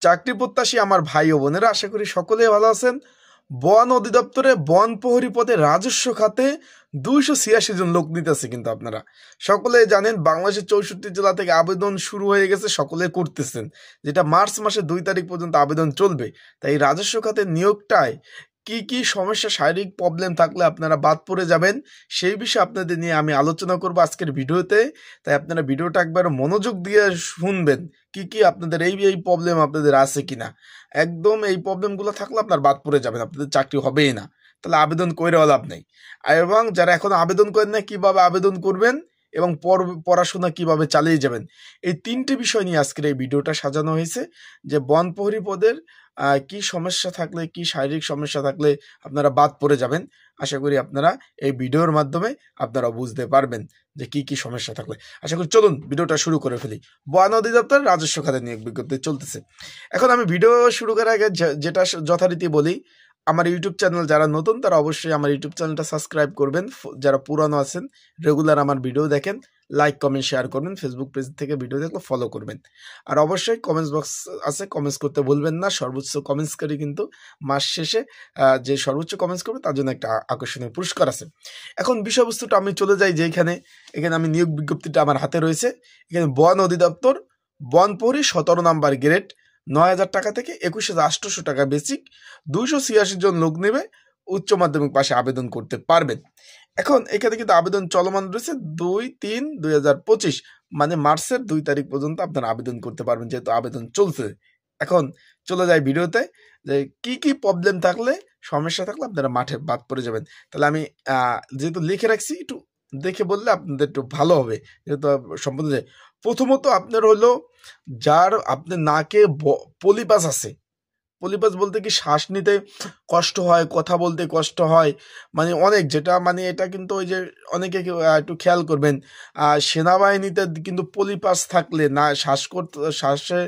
চাকরি প্রত্যাশী আমার ভাই ও বোনেরা, আশা করি সকলেই ভালো আছেন। বন অধিদপ্তরে বন প্রহরী পদে রাজস্ব খাতে 286 জন লোক নিতেছে। কিন্তু আপনারা সকলে জানেন বাংলাদেশের 64 জেলা থেকে আবেদন শুরু হয়ে গেছে, সকলে করতেছেন, যেটা মার্চ মাসের 2 তারিখ পর্যন্ত আবেদন চলবে। তাই রাজস্ব খাতে নিয়োগটায় কি কি সমস্যা, শারীরিক প্রবলেম থাকলে আপনারা বাদ পড়ে যাবেন, সেই বিষয়ে আপনাদের নিয়ে আমি আলোচনা করব আজকের ভিডিওতে। তাই আপনারা ভিডিওটা একবার মনোযোগ দিয়ে শুনবেন, কি কি আপনাদের এই প্রবলেম আপনাদের আছে কিনা। একদম এই প্রবলেমগুলো থাকলে আপনার বাদ পড়ে যাবেন, আপনাদের চাকরি হবেই না, তাহলে আবেদন করেও লাভ নেই। এবং যারা এখন আবেদন করেন না, কিভাবে আবেদন করবেন এবং পড়াশোনা কিভাবে চালিয়ে যাবেন, এই 3টে বিষয় নিয়ে আজকের এই ভিডিওটা সাজানো হয়েছে। যে বন প্রহরী পদের কি সমস্যা থাকলে, কি শারীরিক সমস্যা থাকলে আপনারা বাদ পড়ে যাবেন। আশা করি আপনারা এই ভিডিওর মাধ্যমে আপনারা বুঝতে পারবেন যে কি কি সমস্যা থাকলে। আশা করি চলুন ভিডিওটা শুরু করে ফেলি। বন অধিদপ্তর রাজস্ব খাতে নিয়োগ বিজ্ঞপ্তি চলতেছে। এখন আমি ভিডিও শুরু করার আগে যেটা যথারীতি বলি, আমার ইউটিউব চ্যানেল যারা নতুন তারা অবশ্যই আমার ইউটিউব চ্যানেলটা সাবস্ক্রাইব করবেন। যারা পুরানো আছেন, রেগুলার আমার ভিডিও দেখেন, লাইক কমেন্ট শেয়ার করবেন। ফেসবুক পেজ থেকে ভিডিও দেখলে ফলো করবেন। আর অবশ্যই কমেন্টস বক্স আছে, কমেন্টস করতে ভুলবেন না। সর্বোচ্চ কমেন্টসকারী কিন্তু মাস শেষে যে সর্বোচ্চ কমেন্টস করবে তার জন্য একটা আকর্ষণীয় পুরস্কার আছে। এখন বিষয়বস্তুটা আমি চলে যাই, যে এখানে আমি নিয়োগ বিজ্ঞপ্তিটা আমার হাতে রয়েছে। এখানে বন অধিদপ্তর বন প্রহরী 17 নাম্বার গ্রেড, 9,000 টাকা থেকে 21,800 টাকা বেসিক, 286 জন লোক নেবে, উচ্চ মাধ্যমিক পাশে আবেদন করতে পারবেন। এখন এখানে কিন্তু আবেদন চলমান রয়েছে 2/3/2025, মানে মার্চের 2 তারিখ পর্যন্ত আপনারা আবেদন করতে পারবেন, যেহেতু আবেদন চলছে। এখন চলে যায় ভিডিওতে, যে কি কি প্রবলেম থাকলে, সমস্যা থাকলে আপনারা মাঠে বাদ পড়ে যাবেন। তাহলে আমি যেহেতু লিখে রাখছি, একটু দেখে বললে আপনাদের একটু ভালো হবে, যেহেতু সম্পূর্ণ। প্রথমত আপনার হলো, যার আপনার নাকে পলিপাস আছে। পলিপাস বলতে কি, শ্বাস নিতে কষ্ট হয়, কথা বলতে কষ্ট হয়, মানে অনেক, যেটা মানে এটা কিন্তু ওই যে অনেকে একটু খেয়াল করবেন, সেনাবাহিনীতে কিন্তু পলিপাস থাকলে না, শ্বাসে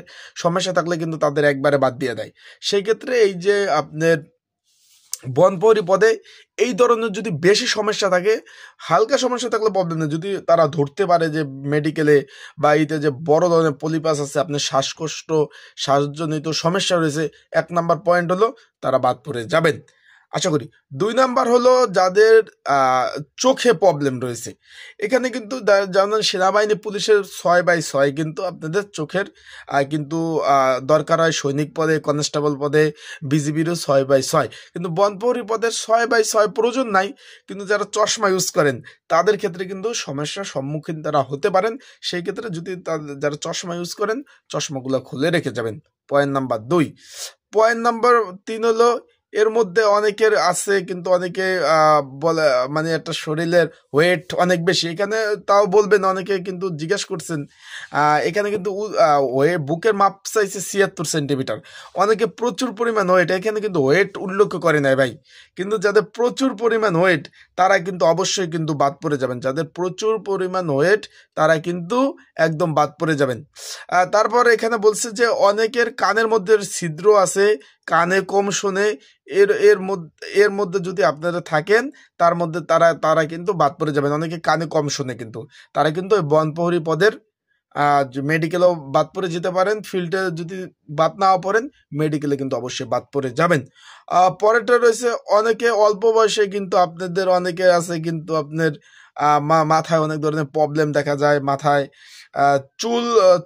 সমস্যা থাকলে কিন্তু তাদের একবারে বাদ দিয়ে দেয়। সেই ক্ষেত্রে এই যে আপনার বন প্রহরী পদে এই ধরনের যদি বেশি সমস্যা থাকে, হালকা সমস্যা থাকলে প্রবলেম নেই, যদি তারা ধরতে পারে যে মেডিকেলে বা এতে যে বড় ধরনের পলিপাস আছে, আপনার শ্বাসকষ্ট, শ্বাসজনিত সমস্যা রয়েছে, 1 নাম্বার পয়েন্ট হলো তারা বাদ পড়ে যাবেন, আশা করি। 2 নাম্বার হলো যাদের চোখে প্রবলেম রয়েছে। এখানে কিন্তু জানেন সেনাবাহিনী পুলিশের 6/6 কিন্তু আপনাদের চোখের কিন্তু দরকার হয়। সৈনিক পদে, কনস্টেবল পদে, বিজিবিরও 6/6, কিন্তু বন প্রহরী পদের 6/6 প্রয়োজন নাই। কিন্তু যারা চশমা ইউজ করেন তাদের ক্ষেত্রে কিন্তু সমস্যার সম্মুখীন তারা হতে পারেন। সেই ক্ষেত্রে যদি যারা চশমা ইউজ করেন, চশমাগুলো খুলে রেখে যাবেন। Point number 2। পয়েন্ট নাম্বার 3 হলো, এর মধ্যে অনেকের আছে কিন্তু অনেকে বলে মানে একটা শরীরের ওয়েট অনেক বেশি। এখানে তাও বলবেন, অনেকে কিন্তু জিজ্ঞেস করছেন, এখানে কিন্তু বুকের মাপ চাইছে 76 সেন্টিমিটার। অনেকে প্রচুর পরিমাণ ওয়েট, এখানে কিন্তু ওয়েট উল্লেখ করে নাই ভাই। কিন্তু যাদের প্রচুর পরিমাণ ওয়েট তারা কিন্তু অবশ্যই কিন্তু বাদ পড়ে যাবেন। যাদের প্রচুর পরিমাণ ওয়েট তারা কিন্তু একদম বাদ পড়ে যাবেন। তারপর এখানে বলছে যে অনেকের কানের মধ্যে ছিদ্র আছে, কানে কম শোনে। এর মধ্যে যদি আপনারা থাকেন, তার মধ্যে তারা কিন্তু বাদ পড়ে যাবেন। অনেকে কানে কম শোনে, কিন্তু তারা কিন্তু ওই বন প্রহরী পদের মেডিকেলেও বাদ পড়ে যেতে পারেন। ফিল্ডে যদি বাদ না পড়েন, মেডিকেলে কিন্তু অবশ্যই বাদ পড়ে যাবেন। পরেরটা রয়েছে, অনেকে অল্প বয়সে কিন্তু আপনাদের অনেকে আছে কিন্তু আপনার মাথায় অনেক ধরনের প্রবলেম দেখা যায়। মাথায়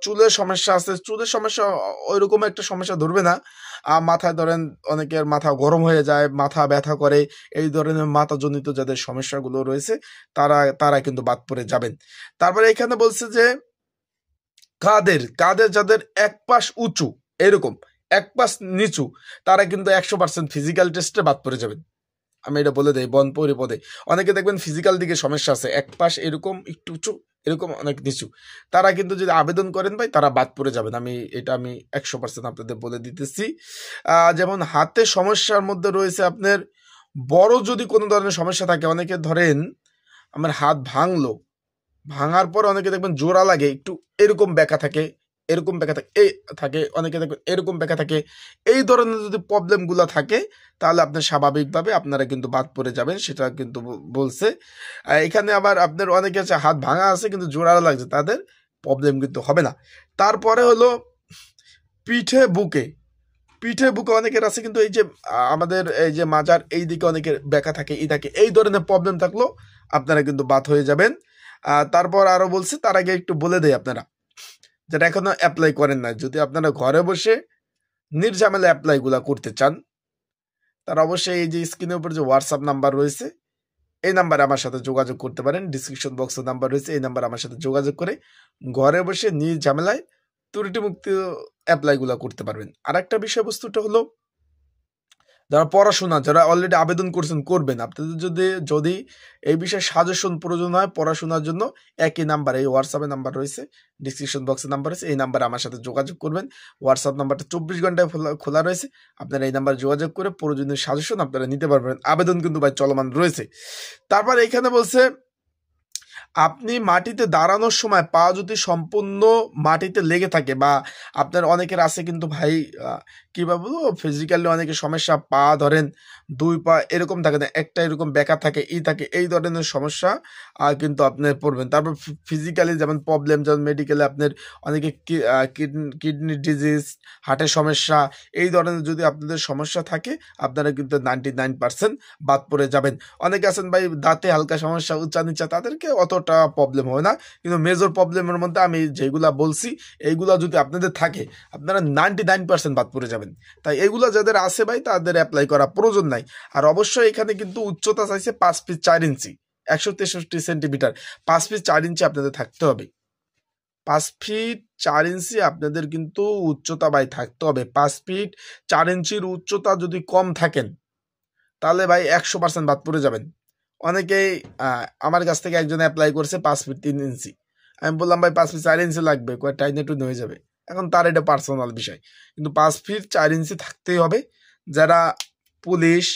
চুলের সমস্যা আছে। চুলের সমস্যা ওইরকম একটা সমস্যা ধরবে না। মাথায় ধরেন অনেকের মাথা গরম হয়ে যায়, মাথা ব্যথা করে, এই ধরনের মাথাজনিত যাদের সমস্যাগুলো রয়েছে তারা কিন্তু বাদ পড়ে যাবেন। তারপরে এখানে বলছে যে কাদের যাদের এক পাশ উঁচু, এরকম এক পাশ নিচু, তারা কিন্তু 100% ফিজিক্যাল টেস্টে বাদ পড়ে যাবেন। আমি এটা বলে দেই, বন প্রহরী পদে অনেকে দেখবেন ফিজিক্যাল দিকে সমস্যা আছে, এক পাশ এরকম একটু উঁচু, এরকম অনেক নিচু, তারা কিন্তু যদি আবেদন করেন ভাই, তারা বাদ পড়ে যাবেন। আমি 100% আপনাদের বলে দিতেছি। যেমন হাতে সমস্যার মধ্যে রয়েছে আপনার বড় যদি কোনো ধরনের সমস্যা থাকে, অনেকে ধরেন আমার হাত ভাঙার পর অনেকে দেখবেন জোড়া লাগে, একটু এরকম ব্যাকা থাকে, এরকম ব্যাকা থাকে, অনেকে দেখবেন এরকম ব্যাকা থাকে। এই ধরনের যদি প্রবলেমগুলো থাকে, তাহলে আপনার স্বাভাবিকভাবে আপনারা কিন্তু বাদ পড়ে যাবেন, সেটা কিন্তু বলছে। এখানে আবার আপনার অনেকে আছে হাত ভাঙা আছে কিন্তু জোড়া লাগছে, তাদের প্রবলেম কিন্তু হবে না। তারপরে হলো পিঠে বুকে পিঠে বুকে অনেকের আছে কিন্তু এই যে আমাদের এই যে মাজার এই দিকে অনেকের ব্যাকা থাকে এই ধরনের প্রবলেম থাকলেও আপনারা কিন্তু বাদ হয়ে যাবেন। তারপর আরো বলছি, তার আগে একটু বলে দেয় আপনারা যেটা এখনো অ্যাপ্লাই করেন না, যদি আপনারা ঘরে বসে নির্ঝামেলা অ্যাপ্লাইগুলা করতে চান, তারা অবশ্যই এই যে স্ক্রিনের উপর যে হোয়াটসঅ্যাপ নাম্বার রয়েছে এই নাম্বারে আমার সাথে যোগাযোগ করতে পারেন। ডিসক্রিপশন বক্সে নাম্বার রয়েছে, এই নাম্বারে আমার সাথে যোগাযোগ করে ঘরে বসে নির্ঝামেলায় ত্রুটিমুক্ত অ্যাপ্লাইগুলা করতে পারবেন। আর একটা বিষয়বস্তুটা হলো, যারা পড়াশোনা, যারা অলরেডি আবেদন করছেন করবেন, আপনাদের যদি এই বিষয়ে সাজেশন প্রয়োজন হয় পড়াশোনার জন্য, একই নাম্বার, এই হোয়াটসঅ্যাপে নাম্বার রয়েছে, ডিসক্রিপশন বক্সে নাম্বার রয়েছে, এই নাম্বারে আমার সাথে যোগাযোগ করবেন। হোয়াটসঅ্যাপ নাম্বারটা 24 ঘন্টায় খোলা রয়েছে, আপনারা এই নাম্বারে যোগাযোগ করে প্রয়োজনীয় সাজেশন আপনারা নিতে পারবেন। আবেদন কিন্তু ভাই চলমান রয়েছে। তারপর এখানে বলছে, আপনি মাটিতে দাঁড়ানোর সময় পা যদি সম্পূর্ণ মাটিতে লেগে থাকে, বা আপনার অনেকের আছে কিন্তু ভাই কীভাবে বলবো, ফিজিক্যালি অনেকের সমস্যা, পা ধরেন 2 পা এরকম থাকে না, একটা এরকম বেঁকা থাকে থাকে, এই ধরনের সমস্যা কিন্তু আপনার পড়বেন। তারপর ফিজিক্যালি যেমন প্রবলেম, যেমন মেডিকেলে আপনার অনেকে কিডনি ডিজিজ, হার্টের সমস্যা, এই ধরনের যদি আপনাদের সমস্যা থাকে আপনারা কিন্তু 99% বাদ পড়ে যাবেন। অনেকে আছেন ভাই দাঁতে হালকা সমস্যা, উচ্চা নিচা, তাদেরকে অতটা প্রবলেম হয় না, কিন্তু মেজর প্রবলেমের মধ্যে আমি যেগুলা বলছি এইগুলা যদি আপনাদের থাকে আপনারা 99% বাদ পড়ে যাবেন। তাই এগুলা যাদের আছে ভাই তাদের অ্যাপ্লাই করা প্রয়োজন নাই। আর অবশ্যই এখানে কিন্তু উচ্চতা চাইছে 5 ফিট 4 ইঞ্চি, 163 সেন্টিমিটার, 5 ফিট 4 ইঞ্চি আপনাদের থাকতে হবে। 5 ফিট 4 ইঞ্চি আপনাদের কিন্তু উচ্চতা ভাই থাকতে হবে। 5 ফিট 4 ইঞ্চির উচ্চতা যদি কম থাকেন তাহলে ভাই 100% বাদ পড়ে যাবেন। অনেকেই আমার কাছ থেকে একজন অ্যাপ্লাই করছে 5 ফিট 3 ইঞ্চি, আমি বললাম ভাই 5 ফিট 4 ইঞ্চি লাগবে, টাইনে টুইনে হয়ে যাবে। এখন তার এটা পার্সোনাল বিষয়, কিন্তু 5 ফিট 4 ইঞ্চি থাকতেই হবে। যারা পুলিশ,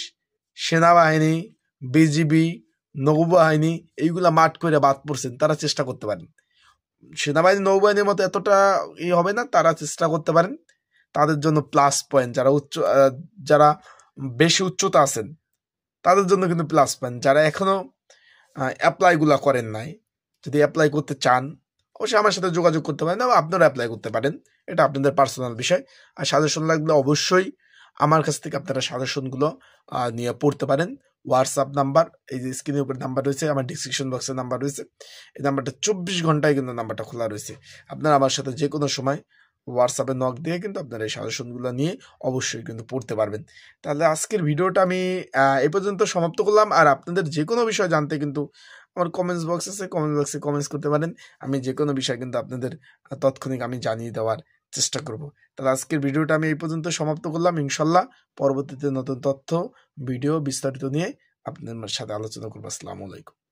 সেনাবাহিনী, বিজিবি, নৌবাহিনী এইগুলা মাঠ করে বাদ পড়ছেন তারা চেষ্টা করতে পারেন। সেনাবাহিনী নৌবাহিনীর মতো এতটা হবে না, তারা চেষ্টা করতে পারেন। তাদের জন্য প্লাস পয়েন্ট, যারা বেশি উচ্চতা আছেন তাদের জন্য কিন্তু প্লাস পয়েন্ট। যারা এখনো অ্যাপ্লাইগুলা করেন নাই, যদি অ্যাপ্লাই করতে চান অবশ্যই আমার সাথে যোগাযোগ করতে পারেন, বা আপনারা অ্যাপ্লাই করতে পারেন, এটা আপনাদের পার্সোনাল বিষয়। আর সাজেশন লাগলে অবশ্যই আমার কাছ থেকে আপনারা সাজেশনগুলো নিয়ে পড়তে পারেন। হোয়াটসঅ্যাপ নাম্বার এই যে স্ক্রিনের উপর নাম্বার রয়েছে, আমার ডিসক্রিপশন বক্সে নাম্বার রয়েছে, এই নাম্বারটা 24 ঘন্টায় কিন্তু নাম্বারটা খোলা রয়েছে। আপনারা আমার সাথে যে কোনো সময় হোয়াটসঅ্যাপে নক দিয়ে কিন্তু আপনারা এই সাজেশনগুলো নিয়ে অবশ্যই কিন্তু পড়তে পারবেন। তাহলে আজকের ভিডিওটা আমি এ পর্যন্ত সমাপ্ত করলাম। আর আপনাদের যে কোনো বিষয় জানতে কিন্তু আমার কমেন্টস বক্স আছে, কমেন্ট বক্সে কমেন্টস করতে পারেন। আমি যে কোনো বিষয় কিন্তু আপনাদের তৎক্ষণিক আমি জানিয়ে দেওয়ার চেষ্টা করব। তাহলে আজকের ভিডিওটা আমি এই পর্যন্ত সমাপ্ত করলাম। ইনশাল্লাহ পরবর্তীতে নতুন তথ্য, ভিডিও বিস্তারিত নিয়ে আপনাদের সাথে আলোচনা করবো। আসসালামু আলাইকুম।